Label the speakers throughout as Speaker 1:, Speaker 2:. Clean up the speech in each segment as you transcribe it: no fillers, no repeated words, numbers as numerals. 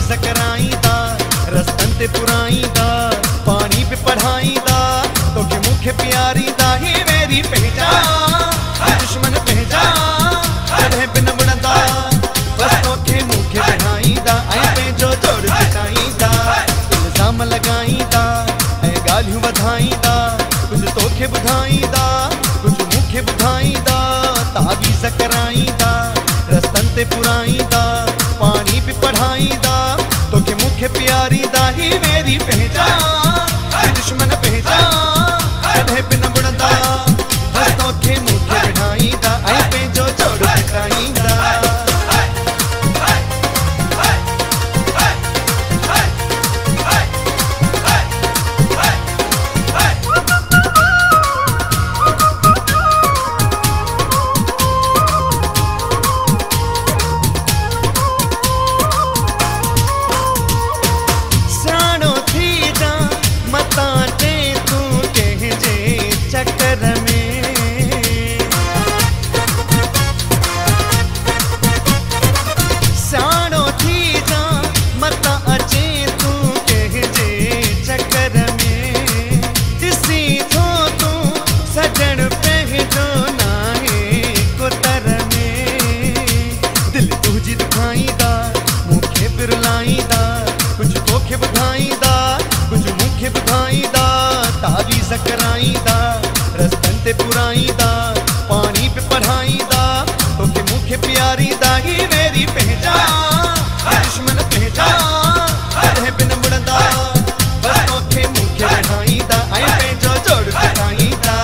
Speaker 1: तावीज़ कराईंदा रस्तन ते पुराईंदा पानी पे पढ़ाईंदा तोखे मुखे प्यारींदा ही मेरी पहचान दुश्मन पहचान कॾहिं बि न मुड़ंदा बस तोखे मुखे बढ़ाईंदा ऐं पंहिंजो जोड़ जिताईंदा इल्ज़ाम लॻाईंदा ऐं ॻाल्हियूं वधाईंदा कुझु तोखे ॿुधाईंदा कुझु मुखे ॿुधाईंदा तावीज़ कराईंदा रस्तन ते पुराईंदा पानी पे पढ़ाईंदा तोखे मुखे प्यारींदा ही मेरी पहचान दुश्मन पहचान कॾहिं बि न मुड़ंदा बस तोखे मुखे बढ़ाईंदा ऐं पंहिंजो जोड़ जिताईंदा तावीज़ कराईंदा रस्तन ते पुराईंदा पानी पे पढ़ाईंदा तोखे मुखे प्यारींदा ही मेरी पहचान दुश्मन पहचान कॾहिं बि न मुड़ंदा बस तोखे मुखे बढ़ाईंदा ऐं पंहिंजो जोड़ जिताईंदा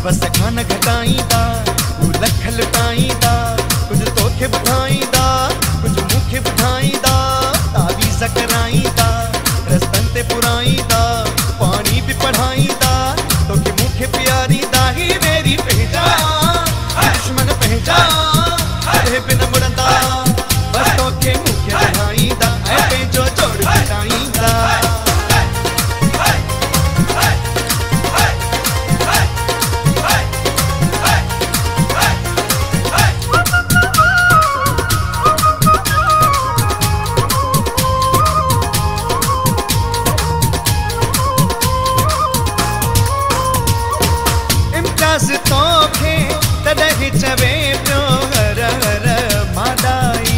Speaker 1: बस खान घटाईंदा लख लुटाईंदा कुझु तोखे ॿुधाईंदा कुझु मुखे ॿुधाईंदा तावीज़ कराईंदा रस्तन ते पुराईंदा पानी बि पढ़ाईंदा तोखे मुखे प्यारींदा ही मेरी पहचान दुश्मन पहचान कॾहिं बि न मुड़ंदा बस तोखे मुखे बढ़ाईंदा ऐं पंहिंजो जोड़ जिताईंदा तोखे तॾहिं चवे पियो हर हर माॾाई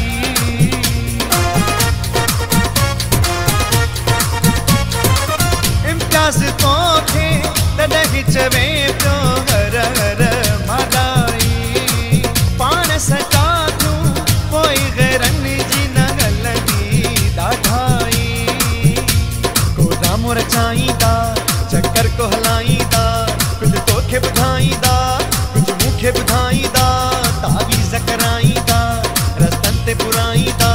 Speaker 1: इम्तियाज़ तोखे तॾहिं चवे पियो हर हर माॾाई पाण सटा तूं पोइ गैरनि जी न हलंदी ॾाढाई गोदाम रचाईंदा चक्कर को हलाईंदा कुझु तोखे ॿुधाईंदा कुझु मुखे ॿुधाईंदा तावीज़ कराईंदा रस्तन ते पुराईंदा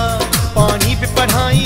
Speaker 1: पानी पे पढ़ाईंदा